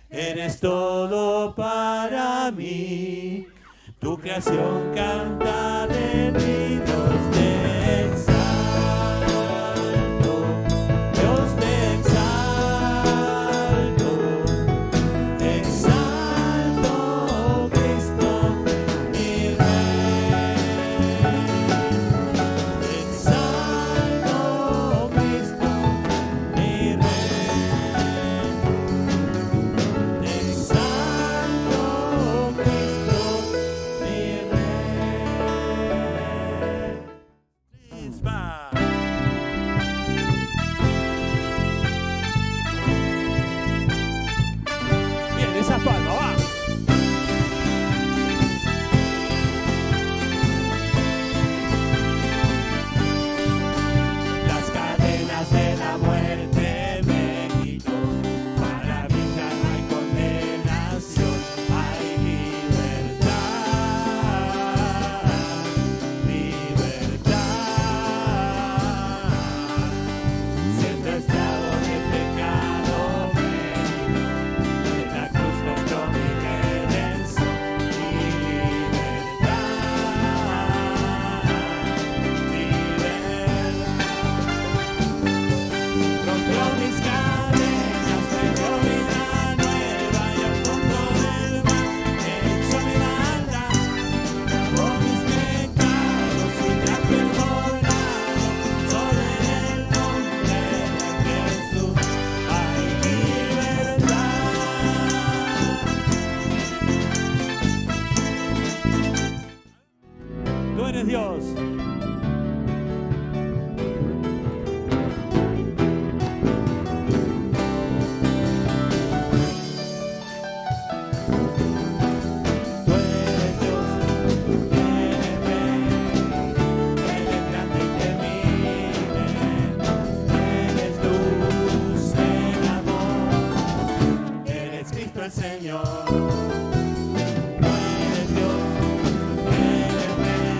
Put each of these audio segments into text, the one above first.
Eres todo para mí, tu creación canta de ti, Dios te exalto, Dios te exalto, te exalto, Cristo, mi Rey, te exalto, Cristo, mi Rey. Te exalto, Cristo. eres Dios. Tú eres Dios, eres Rey, eres grande y temible, eres luz en amor, eres Cristo el Señor. Tú eres Dios, eres Rey,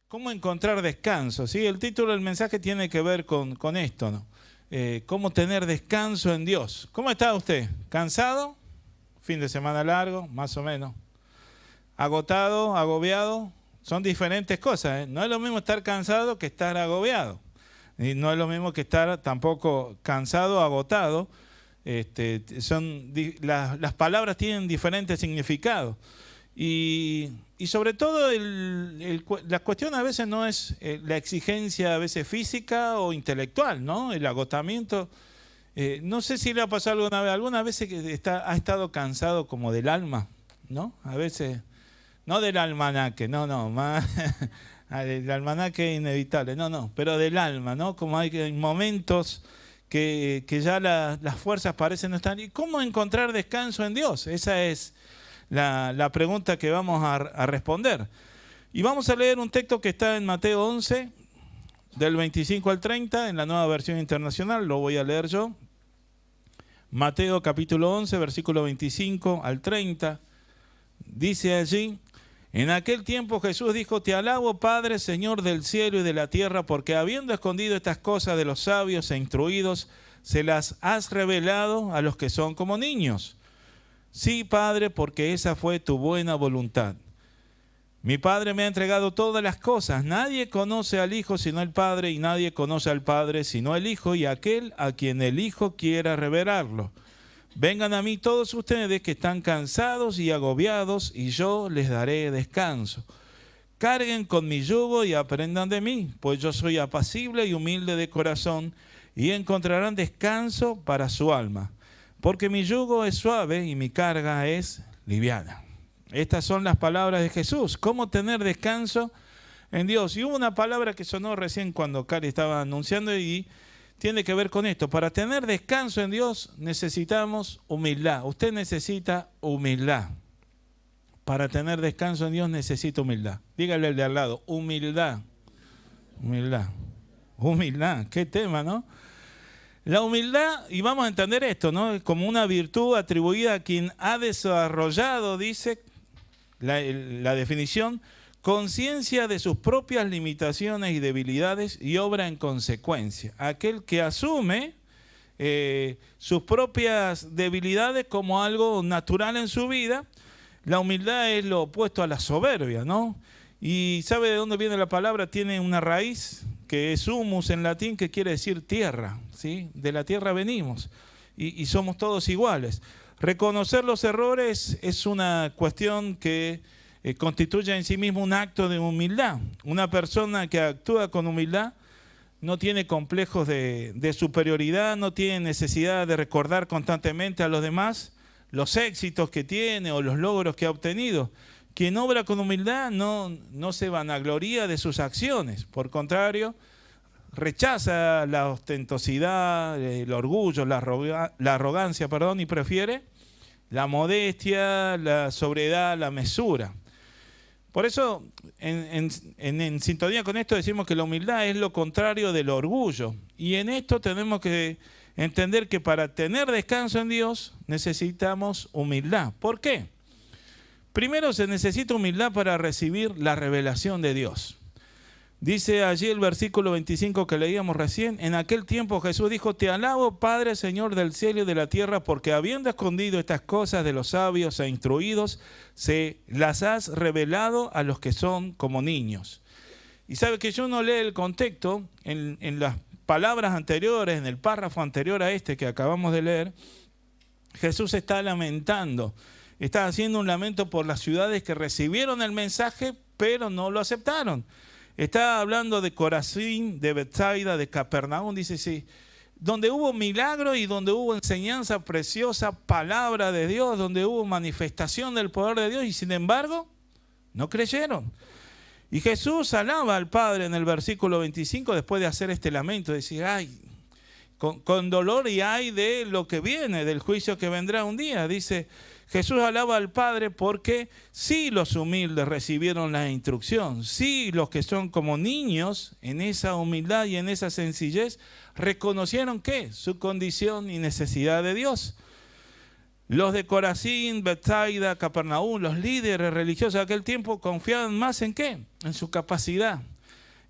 ¿Cómo encontrar descanso? ¿Sí? El título del mensaje tiene que ver con esto, ¿no? ¿Cómo tener descanso en Dios? ¿Cómo está usted? ¿Cansado? ¿Fin de semana largo? Más o menos. ¿Agotado? ¿Agobiado? Son diferentes cosas, ¿eh? No es lo mismo estar cansado que estar agobiado. Y no es lo mismo que estar tampoco cansado o agotado. Las palabras tienen diferentes significados. Y sobre todo la cuestión a veces no es la exigencia a veces física o intelectual, ¿no? El agotamiento. No sé si le ha pasado alguna vez que ha estado cansado como del alma, ¿no? A veces, no del almanaque, no, más, el almanaque es inevitable, no, pero del alma, ¿no? Como hay momentos que ya las fuerzas parecen no estar. ¿Y cómo encontrar descanso en Dios? Esa es la pregunta que vamos a responder. Y vamos a leer un texto que está en Mateo 11, del 25 al 30, en la Nueva Versión Internacional, lo voy a leer yo. Mateo capítulo 11, versículo 25 al 30, dice allí: en aquel tiempo Jesús dijo: te alabo, Padre, Señor del cielo y de la tierra, porque habiendo escondido estas cosas de los sabios e instruidos, se las has revelado a los que son como niños. Sí, Padre, porque esa fue tu buena voluntad. Mi Padre me ha entregado todas las cosas. Nadie conoce al Hijo sino el Padre, y nadie conoce al Padre sino el Hijo y aquel a quien el Hijo quiera revelarlo. Vengan a mí todos ustedes que están cansados y agobiados, y yo les daré descanso. Carguen con mi yugo y aprendan de mí, pues yo soy apacible y humilde de corazón, y encontrarán descanso para su alma. Porque mi yugo es suave y mi carga es liviana. Estas son las palabras de Jesús. ¿Cómo tener descanso en Dios? Y hubo una palabra que sonó recién cuando Cari estaba anunciando y tiene que ver con esto. Para tener descanso en Dios necesitamos humildad. Usted necesita humildad. Para tener descanso en Dios necesita humildad. Dígale al de al lado, humildad. Humildad, qué tema, ¿no? La humildad, y vamos a entender esto, ¿no? Como una virtud atribuida a quien ha desarrollado, dice la definición, conciencia de sus propias limitaciones y debilidades y obra en consecuencia. Aquel que asume sus propias debilidades como algo natural en su vida. La humildad es lo opuesto a la soberbia, ¿no? Y ¿sabe de dónde viene la palabra? Tiene una raíz que es humus en latín, que quiere decir tierra, ¿sí? De la tierra venimos y somos todos iguales. Reconocer los errores es una cuestión que constituye en sí mismo un acto de humildad. Una persona que actúa con humildad no tiene complejos de superioridad, no tiene necesidad de recordar constantemente a los demás los éxitos que tiene o los logros que ha obtenido. Quien obra con humildad no se vanagloria de sus acciones, por contrario, rechaza la ostentosidad, el orgullo, la arrogancia, y prefiere la modestia, la sobriedad, la mesura. Por eso, en sintonía con esto, decimos que la humildad es lo contrario del orgullo. Y en esto tenemos que entender que para tener descanso en Dios necesitamos humildad. ¿Por qué? Primero se necesita humildad para recibir la revelación de Dios. Dice allí el versículo 25 que leíamos recién: en aquel tiempo Jesús dijo: te alabo, Padre, Señor del cielo y de la tierra, porque habiendo escondido estas cosas de los sabios e instruidos, se las has revelado a los que son como niños. Y sabe que yo uno lee el contexto en las palabras anteriores, en el párrafo anterior a este que acabamos de leer. Jesús está lamentando. Está haciendo un lamento por las ciudades que recibieron el mensaje, pero no lo aceptaron. Está hablando de Corazín, de Betsaida, de Capernaum, dice sí, donde hubo milagro y donde hubo enseñanza preciosa, palabra de Dios, donde hubo manifestación del poder de Dios, y sin embargo, no creyeron. Y Jesús alaba al Padre en el versículo 25 después de hacer este lamento, decir, ay, con dolor y ay de lo que viene, del juicio que vendrá un día, dice. Jesús alaba al Padre porque sí los humildes recibieron la instrucción, sí los que son como niños en esa humildad y en esa sencillez reconocieron ¿qué? Su condición y necesidad de Dios. Los de Corazín, Betsaida, Capernaum, los líderes religiosos de aquel tiempo confiaban más en ¿qué? En su capacidad.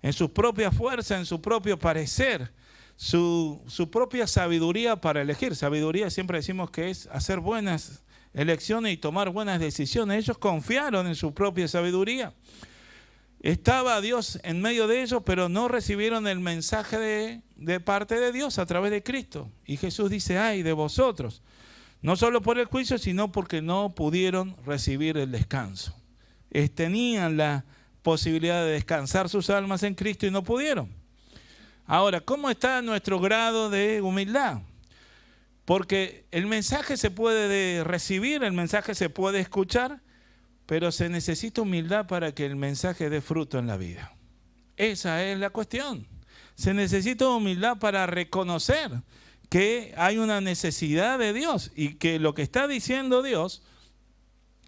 en su propia fuerza, en su propio parecer, su propia sabiduría para elegir. Sabiduría siempre decimos que es hacer buenas elecciones y tomar buenas decisiones. Ellos confiaron en su propia sabiduría. Estaba Dios en medio de ellos, pero no recibieron el mensaje de parte de Dios a través de Cristo. Y Jesús dice, ay de vosotros, no solo por el juicio, sino porque no pudieron recibir el descanso. Tenían la posibilidad de descansar sus almas en Cristo y no pudieron. Ahora, ¿cómo está nuestro grado de humildad? Porque el mensaje se puede recibir, el mensaje se puede escuchar, pero se necesita humildad para que el mensaje dé fruto en la vida. Esa es la cuestión. Se necesita humildad para reconocer que hay una necesidad de Dios y que lo que está diciendo Dios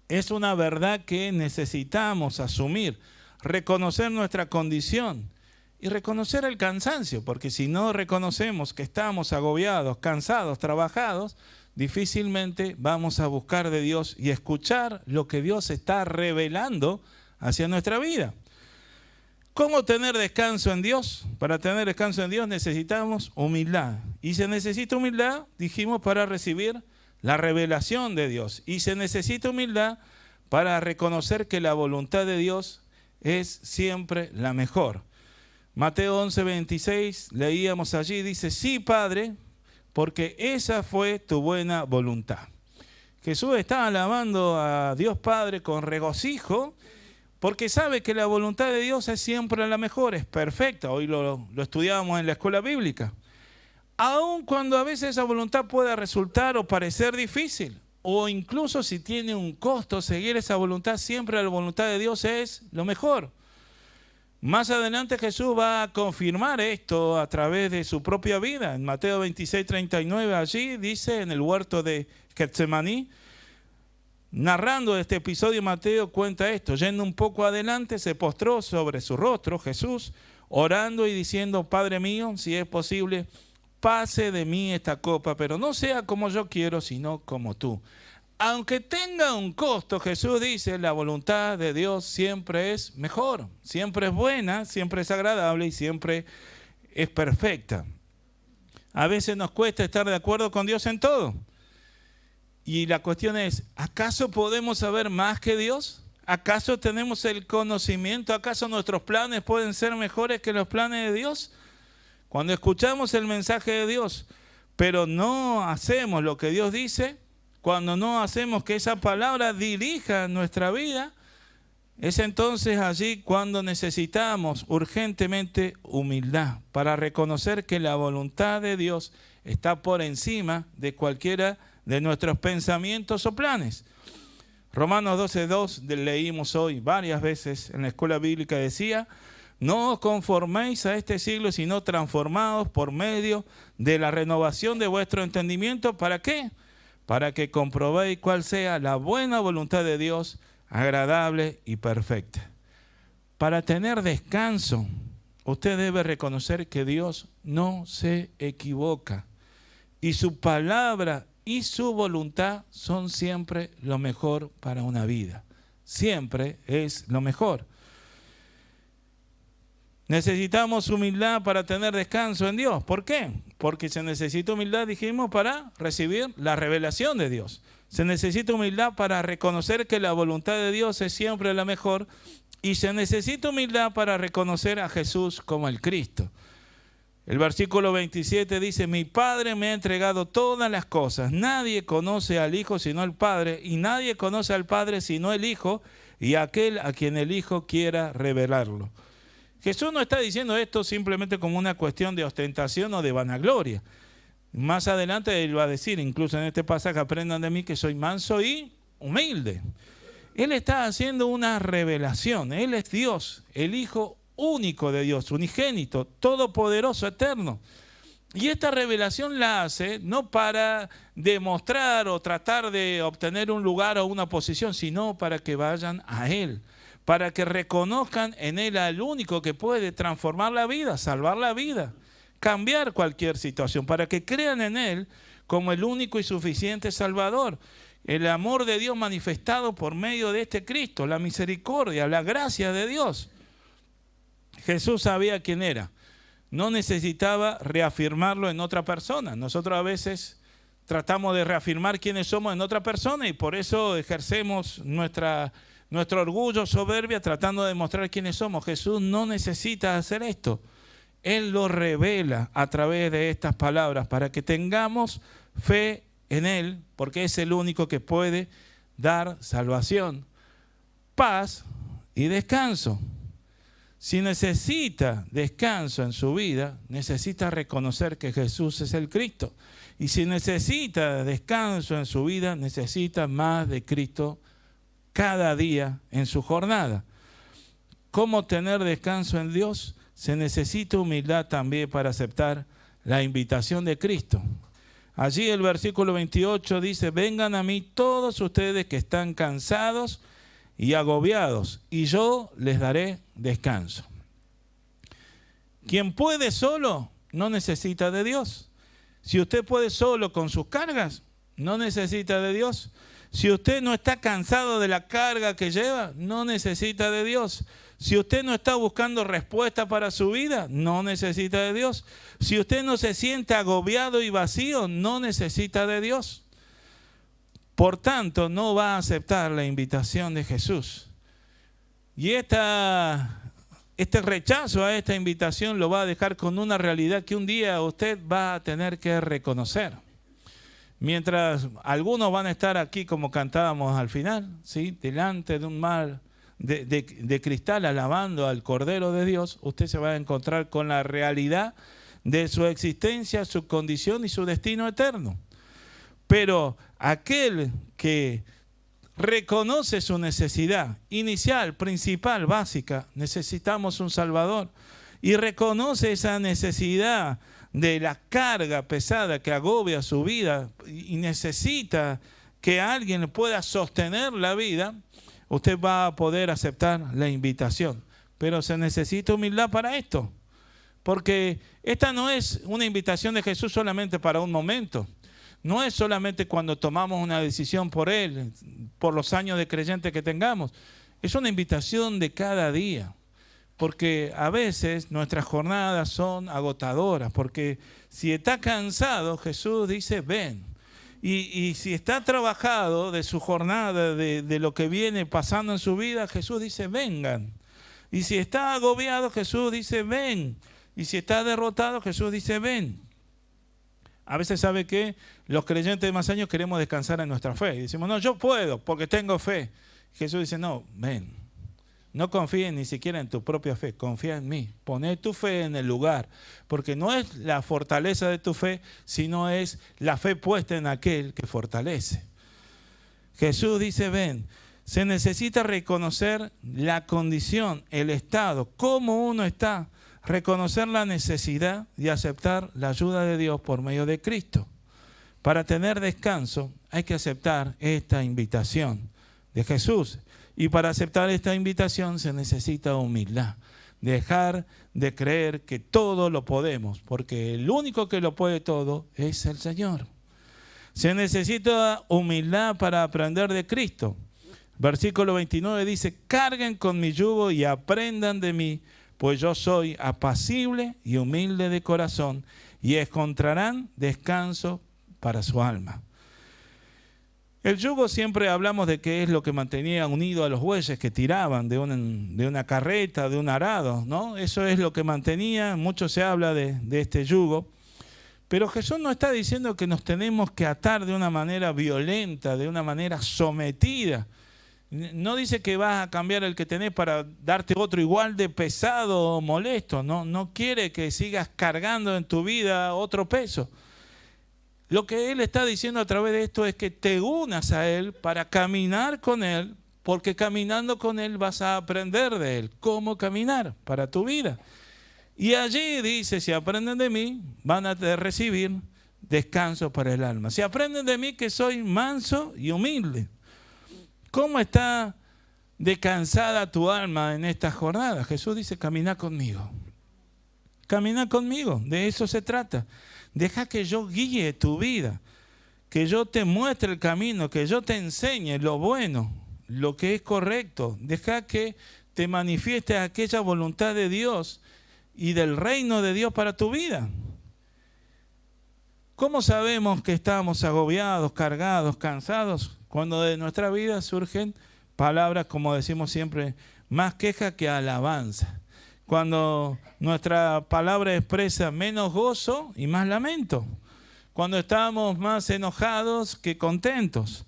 es una verdad que necesitamos asumir, reconocer nuestra condición y reconocer el cansancio, porque si no reconocemos que estamos agobiados, cansados, trabajados, difícilmente vamos a buscar de Dios y escuchar lo que Dios está revelando hacia nuestra vida. ¿Cómo tener descanso en Dios? Para tener descanso en Dios necesitamos humildad. Y se necesita humildad, dijimos, para recibir la revelación de Dios. Y se necesita humildad para reconocer que la voluntad de Dios es siempre la mejor. Mateo 11:26, leíamos allí, dice, sí, Padre, porque esa fue tu buena voluntad. Jesús está alabando a Dios Padre con regocijo, porque sabe que la voluntad de Dios es siempre la mejor, es perfecta. Hoy lo estudiábamos en la escuela bíblica. Aun cuando a veces esa voluntad pueda resultar o parecer difícil, o incluso si tiene un costo seguir esa voluntad, siempre la voluntad de Dios es lo mejor. Más adelante Jesús va a confirmar esto a través de su propia vida. En Mateo 26:39 allí dice, en el huerto de Getsemaní, narrando este episodio, Mateo cuenta esto. Yendo un poco adelante, se postró sobre su rostro Jesús, orando y diciendo, Padre mío, si es posible, pase de mí esta copa, pero no sea como yo quiero, sino como tú. Aunque tenga un costo, Jesús dice, la voluntad de Dios siempre es mejor, siempre es buena, siempre es agradable y siempre es perfecta. A veces nos cuesta estar de acuerdo con Dios en todo. Y la cuestión es, ¿acaso podemos saber más que Dios? ¿Acaso tenemos el conocimiento? ¿Acaso nuestros planes pueden ser mejores que los planes de Dios? Cuando escuchamos el mensaje de Dios, pero no hacemos lo que Dios dice, cuando no hacemos que esa palabra dirija nuestra vida, es entonces allí cuando necesitamos urgentemente humildad para reconocer que la voluntad de Dios está por encima de cualquiera de nuestros pensamientos o planes. Romanos 12:2 leímos hoy varias veces en la escuela bíblica, decía, no os conforméis a este siglo, sino transformados por medio de la renovación de vuestro entendimiento. ¿Para qué? Para que comprobéis cuál sea la buena voluntad de Dios, agradable y perfecta. Para tener descanso, usted debe reconocer que Dios no se equivoca y su palabra y su voluntad son siempre lo mejor para una vida. Siempre es lo mejor. Necesitamos humildad para tener descanso en Dios. ¿Por qué? Porque se necesita humildad, dijimos, para recibir la revelación de Dios. Se necesita humildad para reconocer que la voluntad de Dios es siempre la mejor. Y se necesita humildad para reconocer a Jesús como el Cristo. El versículo 27 dice, mi Padre me ha entregado todas las cosas. Nadie conoce al Hijo sino el Padre, y nadie conoce al Padre sino el Hijo, y aquel a quien el Hijo quiera revelarlo. Jesús no está diciendo esto simplemente como una cuestión de ostentación o de vanagloria. Más adelante Él va a decir, incluso en este pasaje, aprendan de mí que soy manso y humilde. Él está haciendo una revelación. Él es Dios, el Hijo único de Dios, unigénito, todopoderoso, eterno. Y esta revelación la hace no para demostrar o tratar de obtener un lugar o una posición, sino para que vayan a Él, para que reconozcan en Él al único que puede transformar la vida, salvar la vida, cambiar cualquier situación, para que crean en Él como el único y suficiente Salvador. El amor de Dios manifestado por medio de este Cristo, la misericordia, la gracia de Dios. Jesús sabía quién era. No necesitaba reafirmarlo en otra persona. Nosotros a veces tratamos de reafirmar quiénes somos en otra persona y por eso ejercemos nuestro orgullo, soberbia, tratando de demostrar quiénes somos. Jesús no necesita hacer esto. Él lo revela a través de estas palabras para que tengamos fe en Él, porque es el único que puede dar salvación, paz y descanso. Si necesita descanso en su vida, necesita reconocer que Jesús es el Cristo. Y si necesita descanso en su vida, necesita más de Cristo cada día en su jornada. ¿Cómo tener descanso en Dios? Se necesita humildad también para aceptar la invitación de Cristo. Allí el versículo 28 dice, vengan a mí todos ustedes que están cansados y agobiados, y yo les daré descanso. Quien puede solo, no necesita de Dios. Si usted puede solo con sus cargas, no necesita de Dios. Si usted no está cansado de la carga que lleva, no necesita de Dios. Si usted no está buscando respuesta para su vida, no necesita de Dios. Si usted no se siente agobiado y vacío, no necesita de Dios. Por tanto, no va a aceptar la invitación de Jesús. Y este rechazo a esta invitación lo va a dejar con una realidad que un día usted va a tener que reconocer. Mientras algunos van a estar aquí como cantábamos al final, ¿sí? Delante de un mar de cristal alabando al Cordero de Dios, usted se va a encontrar con la realidad de su existencia, su condición y su destino eterno. Pero aquel que reconoce su necesidad inicial, principal, básica, necesitamos un Salvador, y reconoce esa necesidad de la carga pesada que agobia su vida y necesita que alguien pueda sostener la vida, usted va a poder aceptar la invitación. Pero se necesita humildad para esto, porque esta no es una invitación de Jesús solamente para un momento. No es solamente cuando tomamos una decisión por Él, por los años de creyente que tengamos. Es una invitación de cada día. Porque a veces nuestras jornadas son agotadoras. Porque si está cansado, Jesús dice, ven. Y si está trabajado de su jornada, de lo que viene pasando en su vida, Jesús dice, vengan. Y si está agobiado, Jesús dice, ven. Y si está derrotado, Jesús dice, ven. A veces, ¿sabe qué? Los creyentes de más años queremos descansar en nuestra fe. Y decimos, no, yo puedo porque tengo fe. Jesús dice, no, ven. No confíes ni siquiera en tu propia fe, confía en mí. Poné tu fe en el lugar, porque no es la fortaleza de tu fe, sino es la fe puesta en aquel que fortalece. Jesús dice, ven. Se necesita reconocer la condición, el estado, cómo uno está. Reconocer la necesidad y aceptar la ayuda de Dios por medio de Cristo. Para tener descanso hay que aceptar esta invitación de Jesús. Y para aceptar esta invitación se necesita humildad. Dejar de creer que todo lo podemos, porque el único que lo puede todo es el Señor. Se necesita humildad para aprender de Cristo. Versículo 29 dice, carguen con mi yugo y aprendan de mí, pues yo soy apacible y humilde de corazón, y encontrarán descanso para su alma. El yugo siempre hablamos de que es lo que mantenía unido a los bueyes que tiraban de una carreta, de un arado, ¿no? Eso es lo que mantenía, mucho se habla de este yugo. Pero Jesús no está diciendo que nos tenemos que atar de una manera violenta, de una manera sometida. No dice que vas a cambiar el que tenés para darte otro igual de pesado o molesto. No quiere que sigas cargando en tu vida otro peso. Lo que Él está diciendo a través de esto es que te unas a Él para caminar con Él, porque caminando con Él vas a aprender de Él cómo caminar para tu vida. Y allí dice, si aprenden de mí, van a recibir descanso para el alma. Si aprenden de mí que soy manso y humilde. ¿Cómo está descansada tu alma en esta jornada? Jesús dice, camina conmigo. Camina conmigo, de eso se trata. Deja que yo guíe tu vida, que yo te muestre el camino, que yo te enseñe lo bueno, lo que es correcto. Deja que te manifieste aquella voluntad de Dios y del reino de Dios para tu vida. ¿Cómo sabemos que estamos agobiados, cargados, cansados? Cuando de nuestra vida surgen palabras, como decimos siempre, más queja que alabanza. Cuando nuestra palabra expresa menos gozo y más lamento. Cuando estamos más enojados que contentos.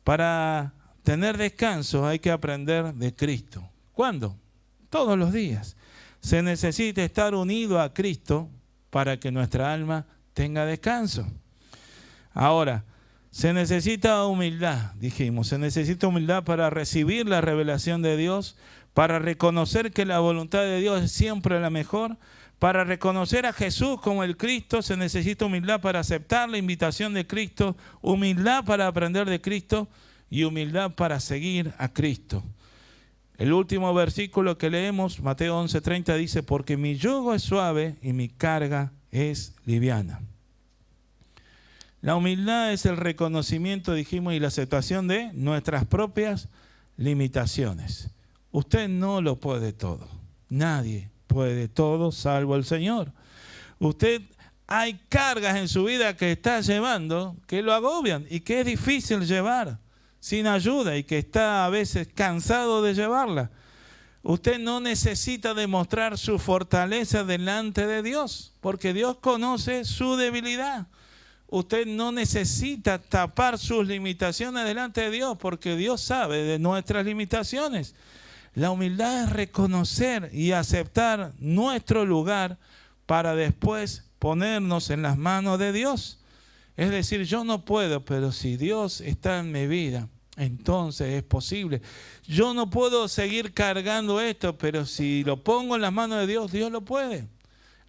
Para tener descanso hay que aprender de Cristo. ¿Cuándo? Todos los días. Se necesita estar unido a Cristo para que nuestra alma tenga descanso. Ahora, se necesita humildad, dijimos. Se necesita humildad para recibir la revelación de Dios, para reconocer que la voluntad de Dios es siempre la mejor. Para reconocer a Jesús como el Cristo se necesita humildad para aceptar la invitación de Cristo, humildad para aprender de Cristo y humildad para seguir a Cristo. El último versículo que leemos, Mateo 11:30, dice, porque mi yugo es suave y mi carga es liviana. La humildad es el reconocimiento, dijimos, y la aceptación de nuestras propias limitaciones. Usted no lo puede todo, nadie puede todo salvo el Señor. Hay cargas en su vida que está llevando que lo agobian y que es difícil llevar sin ayuda y que está a veces cansado de llevarla. Usted no necesita demostrar su fortaleza delante de Dios porque Dios conoce su debilidad. Usted no necesita tapar sus limitaciones delante de Dios porque Dios sabe de nuestras limitaciones. La humildad es reconocer y aceptar nuestro lugar para después ponernos en las manos de Dios. Es decir, yo no puedo, pero si Dios está en mi vida, entonces es posible. Yo no puedo seguir cargando esto, pero si lo pongo en las manos de Dios, Dios lo puede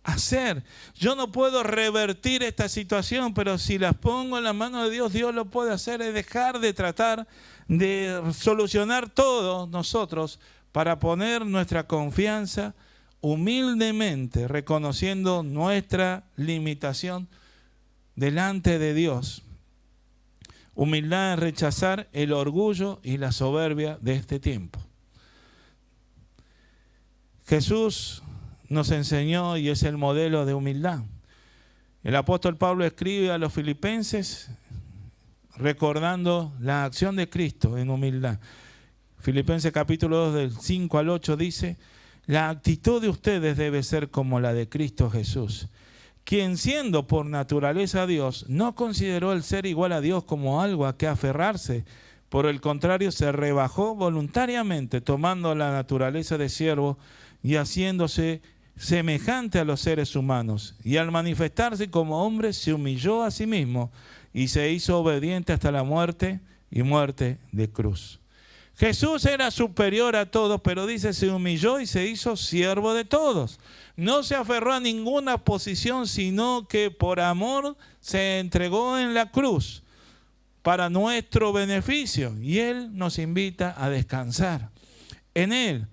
hacer. Yo no puedo revertir esta situación, pero si las pongo en las manos de Dios, Dios lo puede hacer. Es dejar de tratar de solucionar todo nosotros para poner nuestra confianza humildemente, reconociendo nuestra limitación delante de Dios. Humildad es rechazar el orgullo y la soberbia de este tiempo. Jesús nos enseñó y es el modelo de humildad. El apóstol Pablo escribe a los filipenses recordando la acción de Cristo en humildad. Filipenses capítulo 2 del 5 al 8 dice, la actitud de ustedes debe ser como la de Cristo Jesús, quien siendo por naturaleza Dios, no consideró el ser igual a Dios como algo a que aferrarse. Por el contrario, se rebajó voluntariamente, tomando la naturaleza de siervo y haciéndose semejante a los seres humanos. Y al manifestarse como hombre, se humilló a sí mismo y se hizo obediente hasta la muerte y muerte de cruz. Jesús era superior a todos, pero dice, se humilló y se hizo siervo de todos. No se aferró a ninguna posición, sino que por amor se entregó en la cruz para nuestro beneficio. Y Él nos invita a descansar en Él.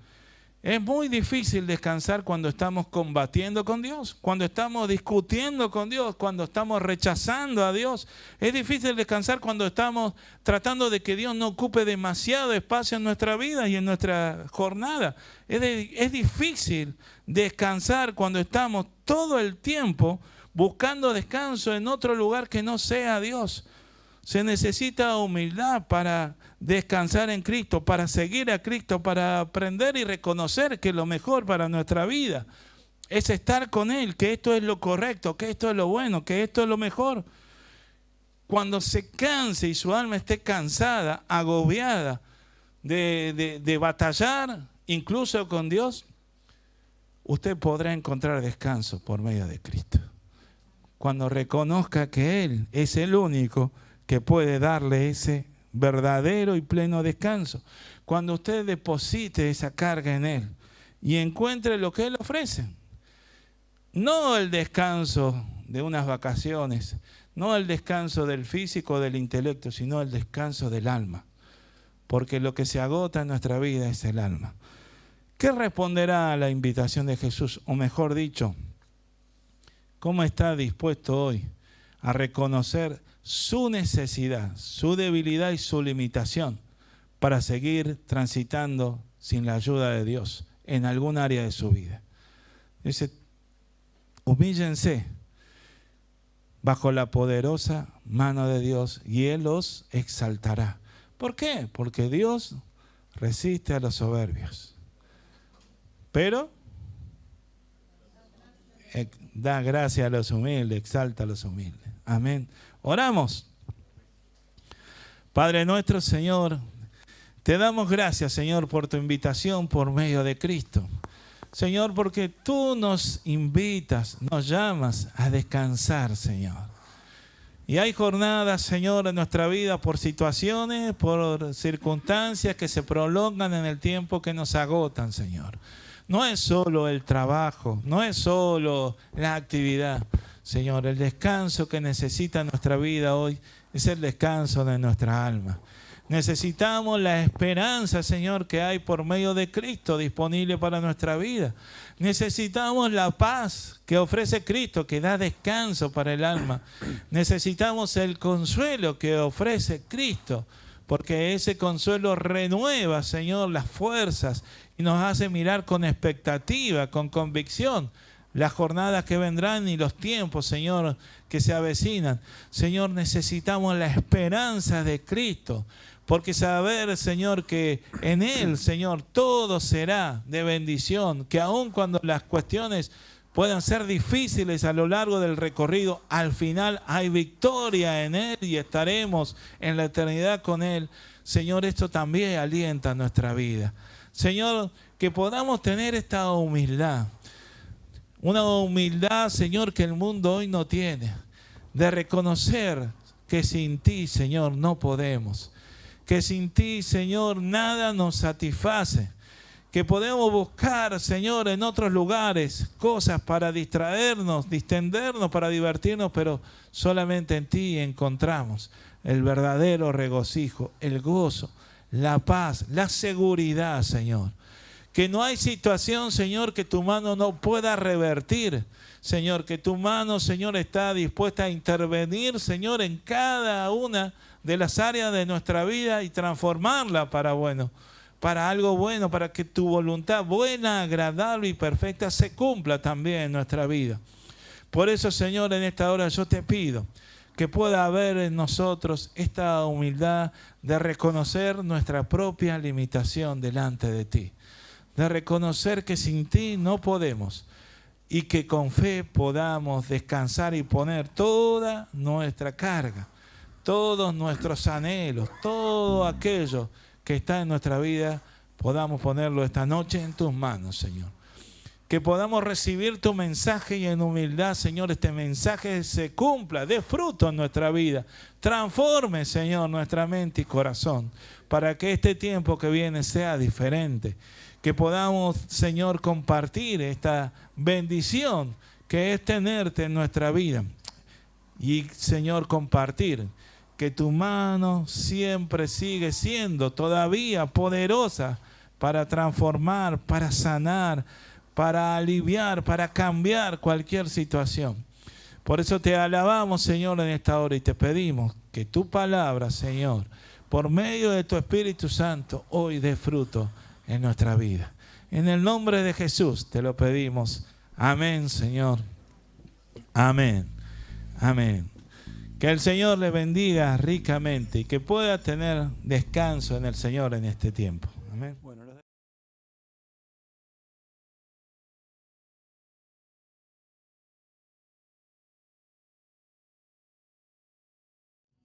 Es muy difícil descansar cuando estamos combatiendo con Dios, cuando estamos discutiendo con Dios, cuando estamos rechazando a Dios. Es difícil descansar cuando estamos tratando de que Dios no ocupe demasiado espacio en nuestra vida y en nuestra jornada. Es difícil descansar cuando estamos todo el tiempo buscando descanso en otro lugar que no sea Dios. Se necesita humildad para descansar en Cristo, para seguir a Cristo, para aprender y reconocer que lo mejor para nuestra vida es estar con Él, que esto es lo correcto, que esto es lo bueno, que esto es lo mejor. Cuando se canse y su alma esté cansada, agobiada de batallar incluso con Dios, usted podrá encontrar descanso por medio de Cristo. Cuando reconozca que Él es el único que puede darle ese verdadero y pleno descanso. Cuando usted deposite esa carga en Él y encuentre lo que Él ofrece. No el descanso de unas vacaciones, no el descanso del físico o del intelecto, sino el descanso del alma. Porque lo que se agota en nuestra vida es el alma. ¿Qué responderá a la invitación de Jesús? O mejor dicho, ¿cómo está dispuesto hoy a reconocer su necesidad, su debilidad y su limitación para seguir transitando sin la ayuda de Dios en algún área de su vida. Dice, humíllense bajo la poderosa mano de Dios y Él los exaltará. ¿Por qué? Porque Dios resiste a los soberbios, pero da gracia a los humildes, exalta a los humildes. Amén. Oramos. Padre nuestro, Señor, te damos gracias, Señor, por tu invitación por medio de Cristo. Señor, porque tú nos invitas, nos llamas a descansar, Señor. Y hay jornadas, Señor, en nuestra vida por situaciones, por circunstancias que se prolongan en el tiempo, que nos agotan, Señor. No es solo el trabajo, no es solo la actividad. Señor, el descanso que necesita nuestra vida hoy es el descanso de nuestra alma. Necesitamos la esperanza, Señor, que hay por medio de Cristo disponible para nuestra vida. Necesitamos la paz que ofrece Cristo, que da descanso para el alma. Necesitamos el consuelo que ofrece Cristo, porque ese consuelo renueva, Señor, las fuerzas y nos hace mirar con expectativa, con convicción, las jornadas que vendrán y los tiempos, Señor, que se avecinan. Señor, necesitamos la esperanza de Cristo, porque saber, Señor, que en Él, Señor, todo será de bendición, que aun cuando las cuestiones puedan ser difíciles a lo largo del recorrido, al final hay victoria en Él y estaremos en la eternidad con Él. Señor, esto también alienta nuestra vida. Señor, que podamos tener esta humildad. Una humildad, Señor, que el mundo hoy no tiene. De reconocer que sin ti, Señor, no podemos. Que sin ti, Señor, nada nos satisface. Que podemos buscar, Señor, en otros lugares cosas para distraernos, distendernos, para divertirnos, pero solamente en ti encontramos el verdadero regocijo, el gozo, la paz, la seguridad, Señor. Que no hay situación, Señor, que tu mano no pueda revertir. Señor, que tu mano, Señor, está dispuesta a intervenir, Señor, en cada una de las áreas de nuestra vida y transformarla para bueno, para algo bueno, para que tu voluntad buena, agradable y perfecta se cumpla también en nuestra vida. Por eso, Señor, en esta hora yo te pido que pueda haber en nosotros esta humildad de reconocer nuestra propia limitación delante de ti. De reconocer que sin ti no podemos y que con fe podamos descansar y poner toda nuestra carga, todos nuestros anhelos, todo aquello que está en nuestra vida, podamos ponerlo esta noche en tus manos, Señor. Que podamos recibir tu mensaje y en humildad, Señor, este mensaje se cumpla, dé fruto en nuestra vida. Transforme, Señor, nuestra mente y corazón para que este tiempo que viene sea diferente. Que podamos, Señor, compartir esta bendición que es tenerte en nuestra vida. Y, Señor, compartir que tu mano siempre sigue siendo todavía poderosa para transformar, para sanar, para aliviar, para cambiar cualquier situación. Por eso te alabamos, Señor, en esta hora y te pedimos que tu palabra, Señor, por medio de tu Espíritu Santo, hoy dé fruto en nuestra vida. En el nombre de Jesús te lo pedimos. Amén, Señor. Amén. Amén. Que el Señor le bendiga ricamente y que pueda tener descanso en el Señor en este tiempo. Amén.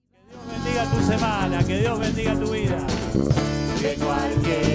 Que Dios bendiga tu semana, que Dios bendiga tu vida. Que cualquier